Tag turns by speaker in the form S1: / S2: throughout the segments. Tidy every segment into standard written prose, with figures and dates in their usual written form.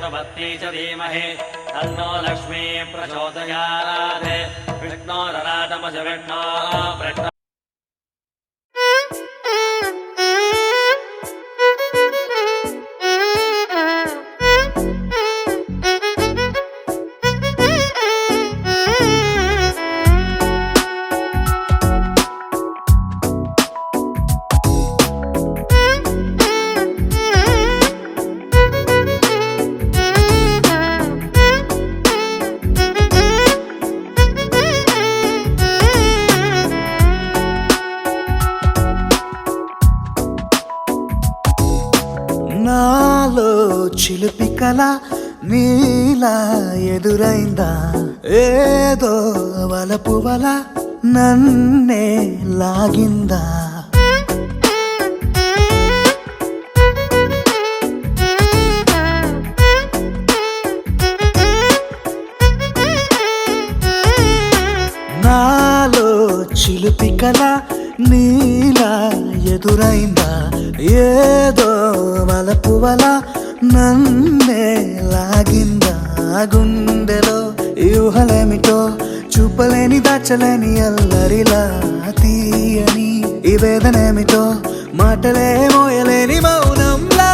S1: केतुपत्नी च धीमहि तन्नो लक्ष्मी प्रचोदयात् विष्णोरराटमज विष्णो प्रज्ञ
S2: నాలో చిలిపి కల నీలా ఎదురైందా ఏదో వలపు వల నన్నే లాగిందా నాలో చిలిపి కల నీలా ఎదురైందా ఏదో వలపు వల నన్నే లాగిందా గుండెలో ఊహలేమిటో చూపలేని దాచలేని అల్లరిలా తీయని ఈ వేదనేమిటో మాటలే మోయలేని మౌనంలా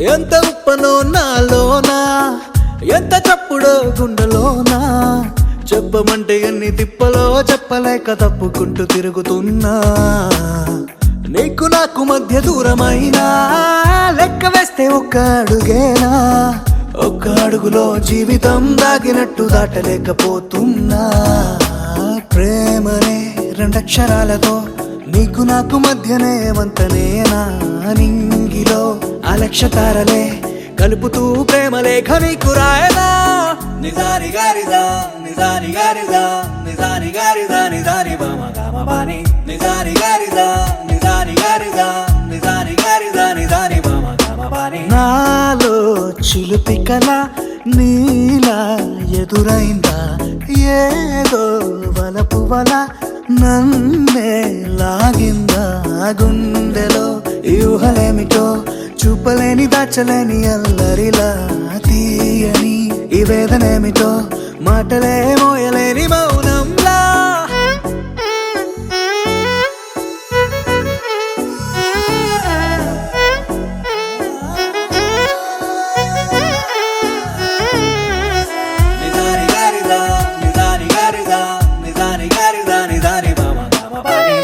S2: ఎంత ఉప్పనో నాలోనా ఎంత చప్పుడో గుండెలోనా చెప్పమంటే ఎన్ని తిప్పలో చెప్పలేక తప్పుకుంటూ తిరుగుతున్నా నీకు నాకు మధ్య దూరమైనా లెక్క వేస్తే ఒక్క అడుగేనా ఒక్క అడుగులో జీవితం దాగినట్టు దాటలేకపోతున్నా ప్రేమనే రెండక్షరాలతో నీకు నాకు మధ్యనే వంతనేనా నింగిలో అలక్షతారలే కలుపుతూ ప్రేమ లేఖ నీకు రాయనా నిజాని గారిదా నిజాని గారిదా నిజాని గారిదా నిజాని బామ గామ బాని నిజాని గారిదా నిజాని గారిదా నిజాని గారిదా నిజాని బామ గామ బాని నాలో చిలిపి కల నీలా ఎదురైందా ఏదో వలపు వల నన్నే లాగిందా గుండెలో ఊహలేమిటో చూపలేని దాచలేని అల్లరిలా తీయని ఈ వేదనేమిటో మాటలే మోయలేని మౌనంలా నిజాని గారిదా నిజాని గారిదా నిజాని గారిదా నిజాని బామ గామ బాని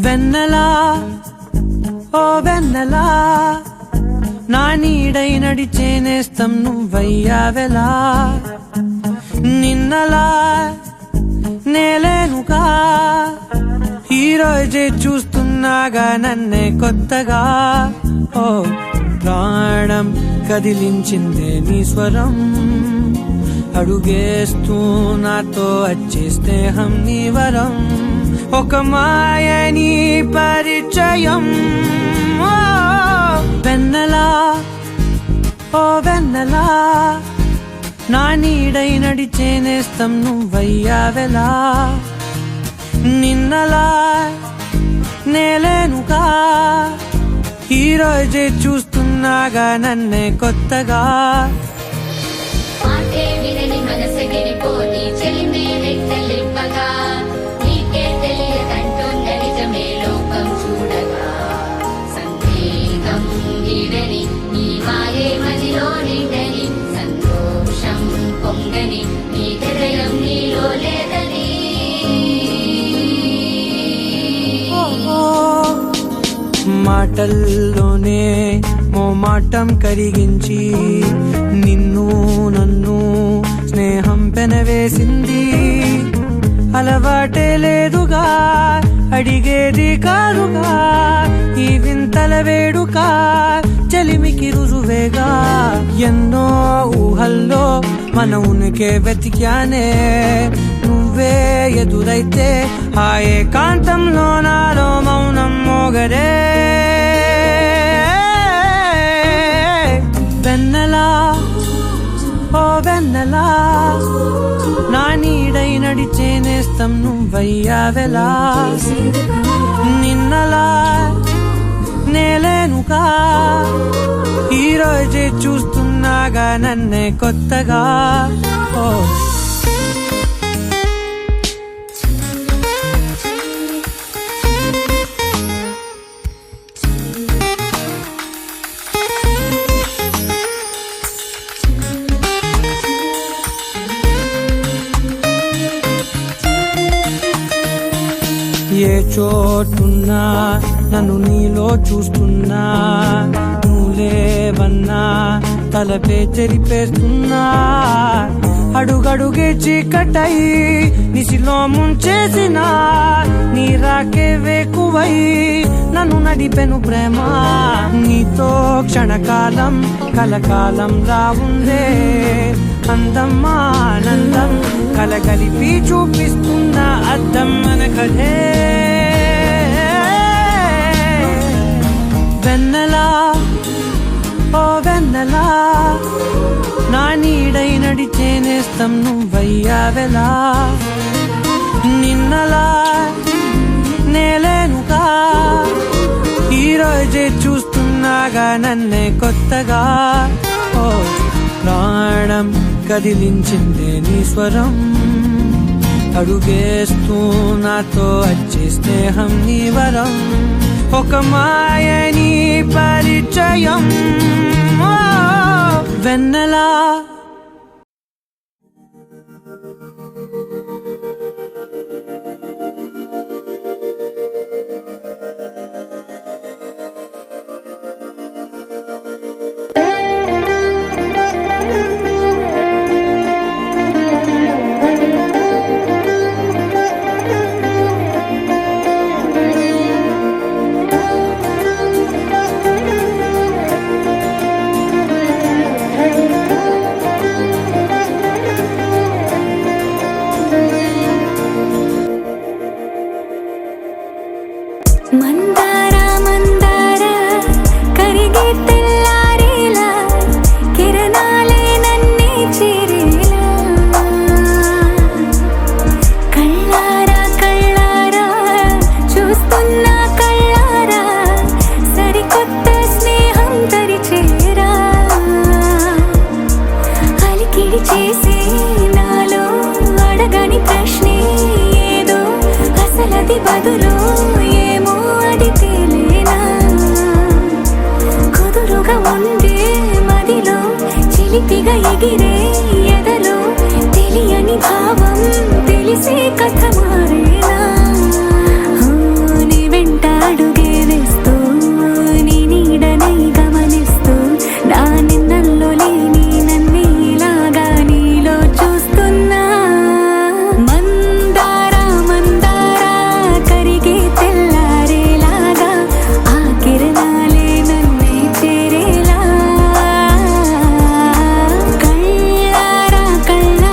S3: వెన్నెలా ఓ వెన్నెలా నా నీడై నడిచే నేస్తం నువ్వయ్యావెలా నిన్నలా నేలేనుగా ఈ రోజే చూస్తున్నాగా నన్నే కొత్తగా ఓ ప్రాణం కదిలించిందే నీ స్వరం అడుగేస్తూ నాతో వచ్చే స్నేహం నీ వరం, ఒక మాయని పరిచయం. ఓ వెన్నెలా, ఓ వెన్నెలా, నా నీడై నడిచే నేస్తం నువ్వయ్యావెలా. నిన్నలా నేలేనుగా, ఈరోజే చూస్తున్నాగా నన్నే కొత్తగా. మాటల్లోనే మోమాటం కరిగించి నిన్ను నన్ను స్నేహం పెనవేసింది. అలవాటే లేదుగా, అడిగేది కాదుగా, ఈ వింతల వేడుక చెలిమికి రుజువేగా. ఎన్నో ఊహల్లో మన ఉనికే వెతికానే, నువ్వే ఎదురైతే ఆ ఏకాంతంలో నాలో మౌనం మోగరే. వెన్నెలా, ఓ వెన్నెలా, నా నీడై నడిచే నేస్తం నువ్వయ్యావెలా. నిన్నలా నేలేనుగా, ఈరోజే చూస్తున్నాగా నన్నే కొత్తగా. ఓ ఏ చోటున్నా నన్ను నీలో చూస్తున్నా, నువ్వులేవన్నా తలపే చెరిపేస్తున్నా. అడుగడుగే చీకటై నిసిలో ముంచేసిన నీ రాకే వేకువై నన్ను నడిపెను ప్రేమ. నీతో క్షణకాలం కలకాలం రావుందే, అందం ఆనందం కలగలిపి చూపిస్తున్న అద్దం మన కథే. వెన్నెలా, ఓ వెన్నెలా, నా నీడై నడిచే నేస్తం నువ్వయ్యావెలా. నిన్నలా నేలేనుగా, ఈరోజే చూస్తున్నాగా నన్నే కొత్తగా. ఓ ప్రాణం కదిలించిందే నీ స్వరం, అడుగేస్తూ నాతో వచ్చే స్నేహం నీ వరం, ఒక మాయని పరిచయం. ఓ వెన్నెలా.
S4: మందార మందార కరిగే తెల్లారేలా, కిరణాలే నన్నే చేరేలా. కళ్ళారా కళ్ళారా చూస్తున్నా కళ్ళారా, సరికొత్త స్నేహం తరిచేరా. అలికిడి చేసే నాలో అడగని ప్రశ్నే ఏదో, అసలది బదులు ఏమో అది తేలేనా. కుదురుగా ఉండే మదిలో చిలిపిగా ఎగిరే ఎదలో, తెలియని భావం తెలిసే కథ మారేనా. నీ వెంట అడుగే వేస్తూ నీ నీడనై గమనిస్తూ, నా నిన్నల్లో లేని నన్నే ఇలాగా నీలో చూస్తున్నా. మందార మందార కరిగే తెల్లారేలాగా, ఆ కిరణాలే నన్నే చేరేలా. కళ్ళారా కళ్ళారా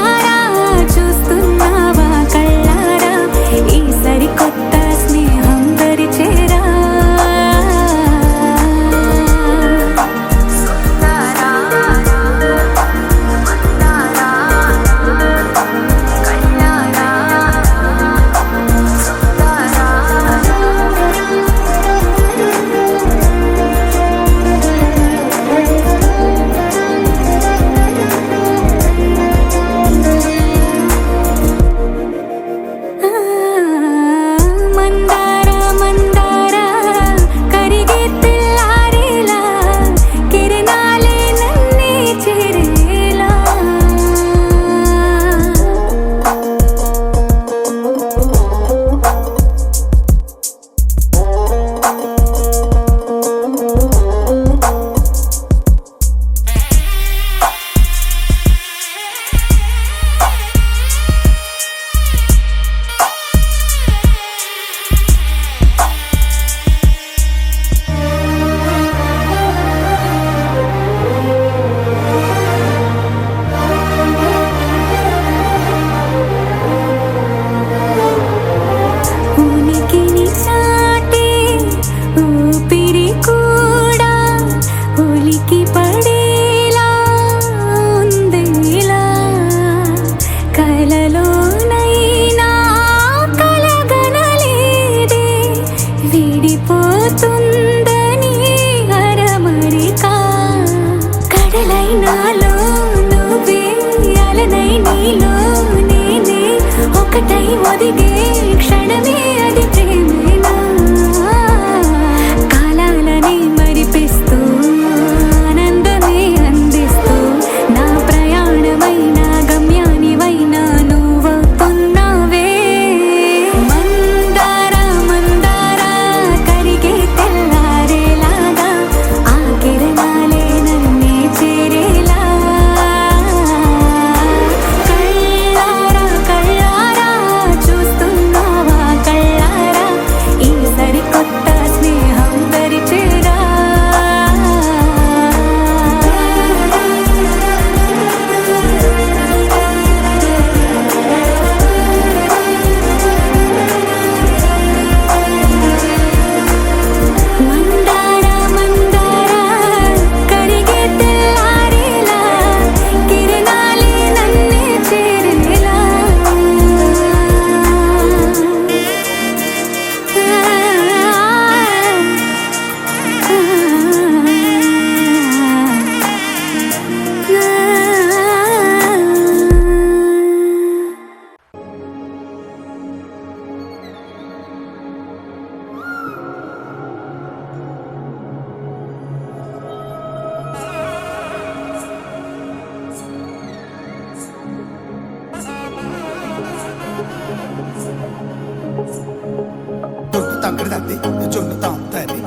S5: తక్కడి తద్ది జొన్ను తాంతది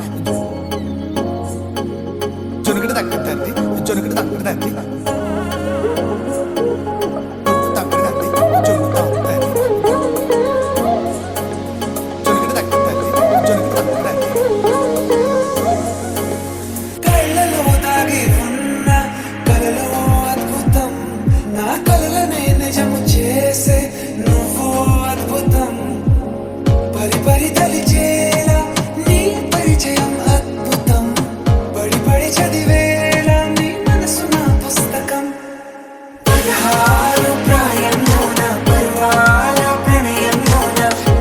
S5: జొనుకడి తక్కడి తద్ది జొనుకడి తక్కడి తద్ది తక్కడి తద్ది జొన్ను తాంతది జొనుకడి తక్కడి తద్ది జొనుకడి తక్కడి తద్ది
S2: కళ్ళలో దాగి ఉన్న కలలో అద్భుతం నా కలలనే నిజము చేసే నువ్వు అద్భుతం పరి పరి తలిచేలా నీ పరిచయం అద్భుతం పడి పడి చదివేలా నీ మనసు నా పుస్తకం 16 ప్రాయంలోన పర్వాల ప్రణయంలోన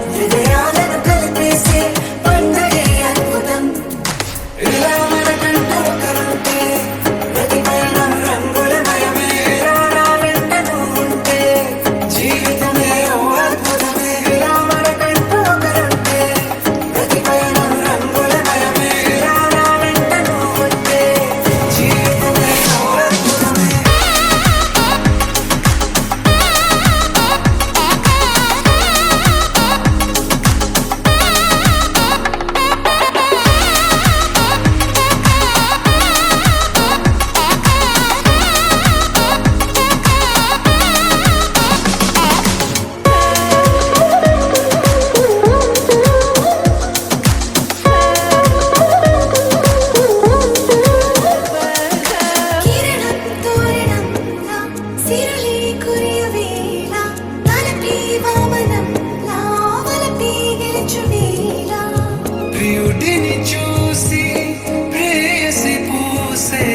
S2: హృదయాలను కలిపేసే పండగే అద్భుతం ఇలా మనకంటూ ఒకరుంటే ప్రతిపైన రంగులమయమే నా వెంట నువ్వుంటే జీవితమే ఓ అద్భుతమే ఇలా మనకంటూ ఒకరుంటే ప్రతిపైన రంగులమయమే నా వెంట నువ్వుంటే జీవితమే ఓ అద్భుతమే కిరణం తోరణంలా సిరలే కురియవేళ తలపి వామనంలా వలపి గెలుచువేళ ప్రియుడిని చూసి ప్రేయసి పూసే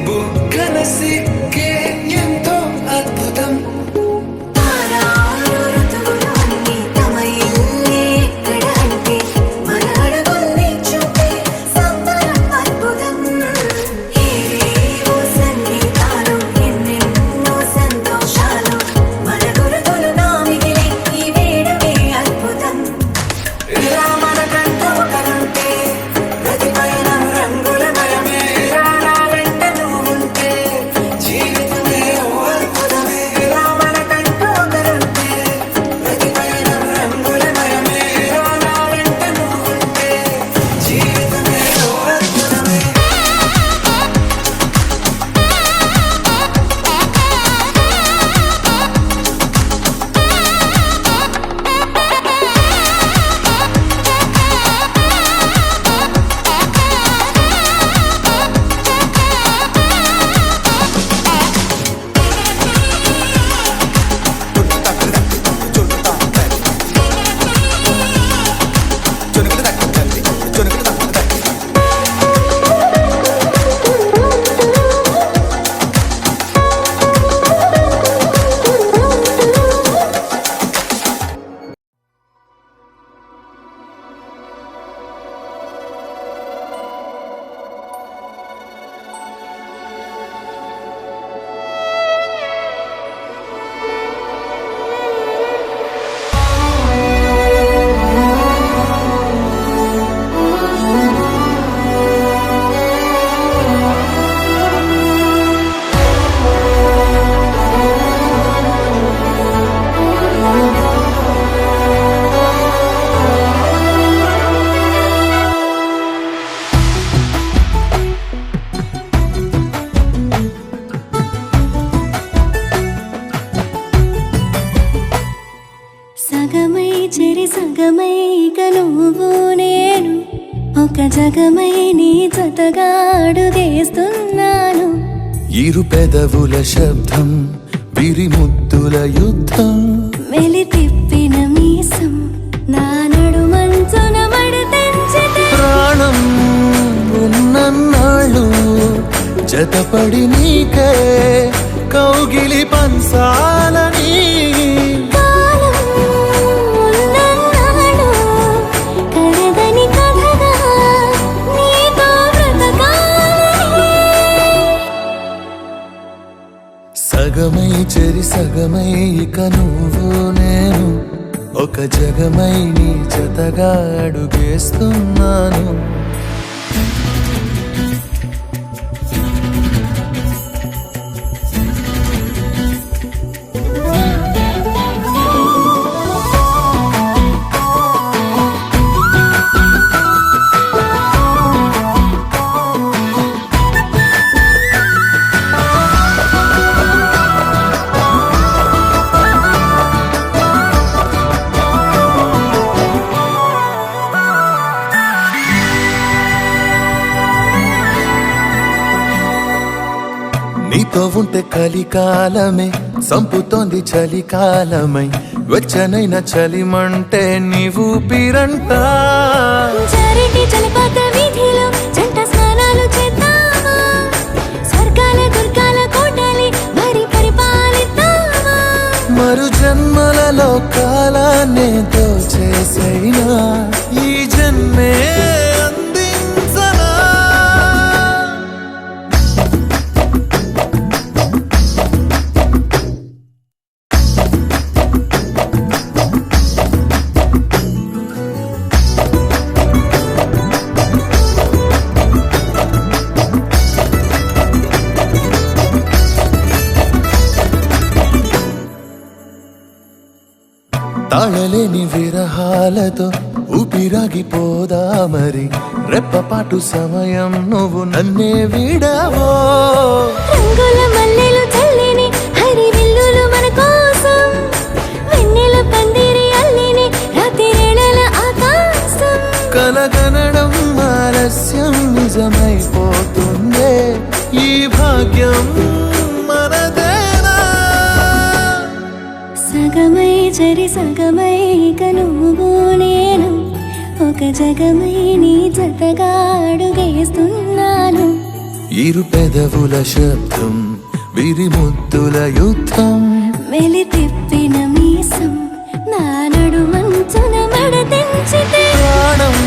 S2: బుగ్గన సిక్కే ఎంతో అద్భుతం తారాలు ఋతువులు అన్నీ తమ ఇల్లే ఎక్కడ అంటే మన అడుగుల్ని చూపే సంబరం అద్భుతం ఏవేవో సంగీతాలు ఎన్నెన్నో సంతోషాలు మన గురుతులు నా మిగిలి ఈ వేడమే అద్భుతం ఇలా మనకంటూ ఒకరుంటే ప్రతిపైన రంగులమయమే నా వెంట నువ్వుంటే జీవితమే ఓ అద్భుతమే ఇలా మనకంటూ ఒకరుంటే ప్రతిపైన రంగులమయమే నా వెంట నువ్వుంటే జీవితమే ఓ అద్భుతమే
S5: జొన్ను తక్కడి తద్ది జొన్ను తాంతది జొనుకడి తక్కడి తద్ది జొనుకడి తక్కడి తద్ది
S4: సగమై చెరి సగమై ఇక నువ్వు నేను ఒక జగమై నీ జతగా అడుగేస్తున్నాను
S2: ఇరు పెదవుల శబ్దం విరిముద్దుల యుద్ధం
S4: మెలి తిప్పిన మీసం నా నడుమంచున మడతెంచితే
S2: ప్రాణం ఉన్నన్నాళ్ళు జతపడి నీకే కౌగిలి పంచాలని
S4: కాలం ఉన్నన్నాడు కరదని కథగా నీతో బ్రతకాలని
S2: సగమై చెరి సగమై ఇక నువ్వు నేను ఒక జగమై నీ జతగా అడుగేస్తున్నాను
S6: నీతో ఉంటే కలికాలమే సంపుతోంది చలికాలమై వెచ్చనైన చలిమంటే నీవు పీరంట
S4: చారేటి జలపాత వీధిలో జంట స్నానాలు చేద్దామా స్వర్గాల దుర్గాల కోటలి మరి పరిపాలిద్దామా
S6: మరు జన్మలలో కాలాన్నే దోచేసైనా ఈ జన్మే అందించనా తాళలేని విరహాలతో ఊపిరాగిపోదా మరి రెప్పపాటు సమయం నువ్వు నన్నే విడవో
S4: రంగుల మల్లెలు చల్లిని హరి విల్లులు మన కోసం వెన్నెల పందిరి అల్లిని రాత్రిరేళల ఆకాశం
S6: కలగనడం ఆలస్యం నిజమైపోతుందే ఈ భాగ్యం మనదేనా
S4: సగమై జరి సగమై ఇక నువ్వు నేను ఒక జగమై నీ జతగా అడుగేస్తున్నాను
S6: ఇరు పెదవుల శబ్దం విరిముద్దుల యుద్ధం
S4: మెలి తిప్పిన మీసం నా నడుమంచున మడతెంచితే
S6: ప్రాణం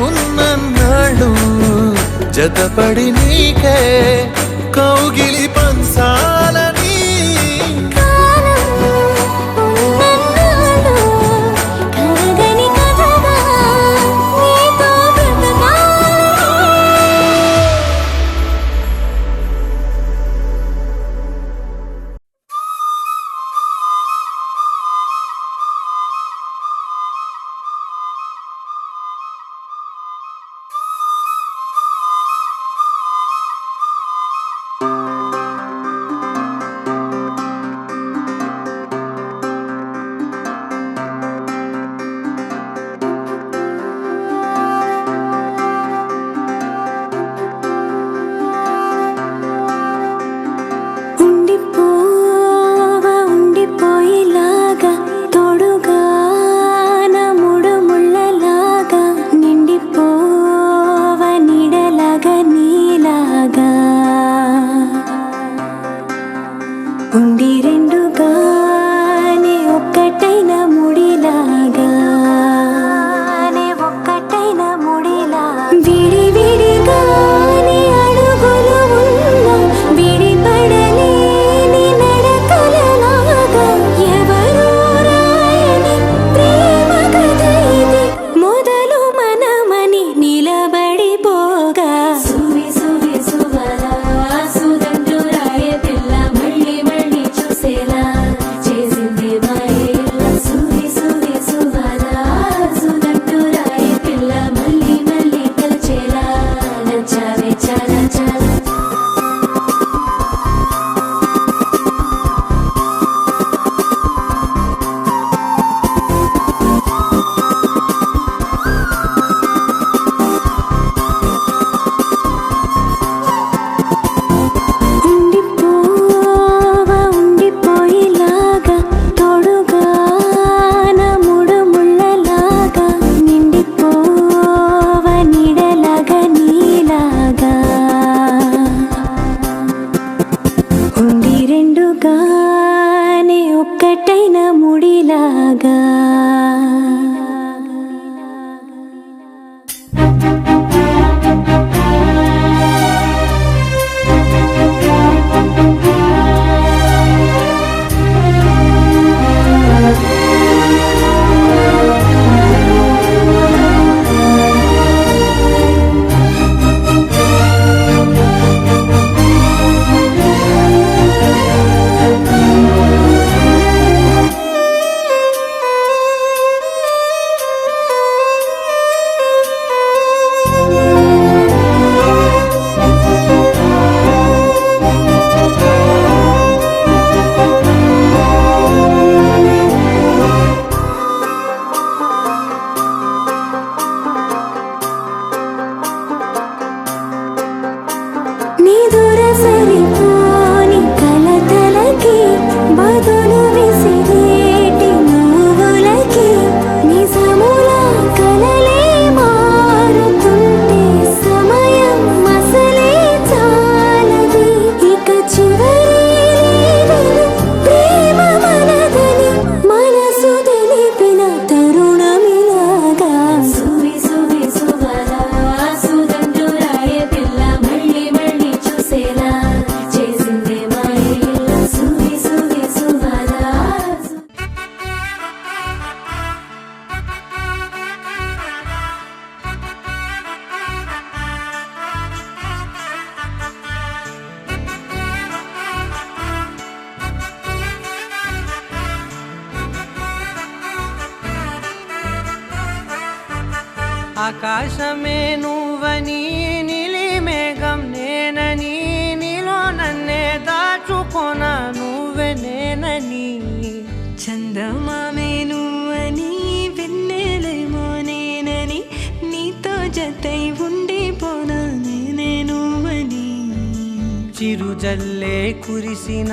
S6: ఉన్నన్నాళ్ళు జతపడి నీకే కౌగిలి పంచాలని
S4: కాలం ఉన్నన్నాళ్ళు కరగని కథగా నీతో బ్రతకాలని ఉండిపోవా ఉండిపోయేలాగా తోడుగా నా మూడు ముళ్ళలాగా నిండిపోవా నీడలాగా నీలాగా ఉండి రెండుగానే ఒక్కటైన ముడిలాగా ఒక్కటైన ముడిలా విడి విడిగానే అడుగులు ఉన్నా విడిపడలేని నడకలలాగా ఎవరూ రాయని ప్రేమ కథ ఇది మొదలు మనమని నిలబడిపోగా సువి సువి సువలా సుదండు రాయ పిల్ల మళ్ళీ మళ్ళీ చూసేలా చేసింది మాయేలా సువి సువి సువలా సుదండు రాయ పిల్ల మళ్ళీ మళ్ళీ తలచేలా నచ్చావే చాలా చాలా ఉండిపోవా ఉండిపోయేలాగా తోడుగా నా మూడు ముళ్ళలాగా నిండిపోవా నీడలాగా నీలాగా ఉండి రెండుగానే ఒక్కటైన ముడిలాగా
S3: ఆకాశమే నువ్వని నీలి మేఘం నేనని నీలో నన్నే దాచుకోన నువ్వే నేనని
S4: చందమామే నువ్వని వెన్నెలేమో నేనని నీతో జతై ఉండిపోనా నేనే నువ్వని
S3: చిరుజల్లే కురిసిన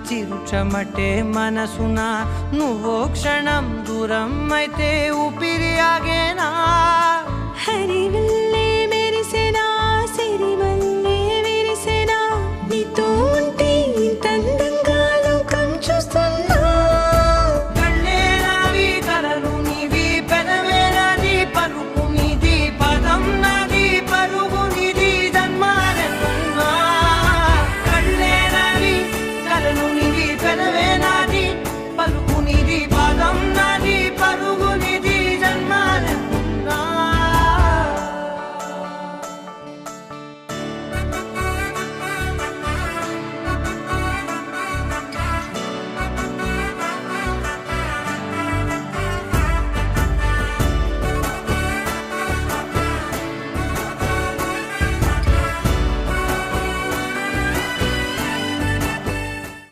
S3: చిరు చెమటే మనసున నువ్వో క్షణం దూరం అయితే ఊపిరి ఆగేనా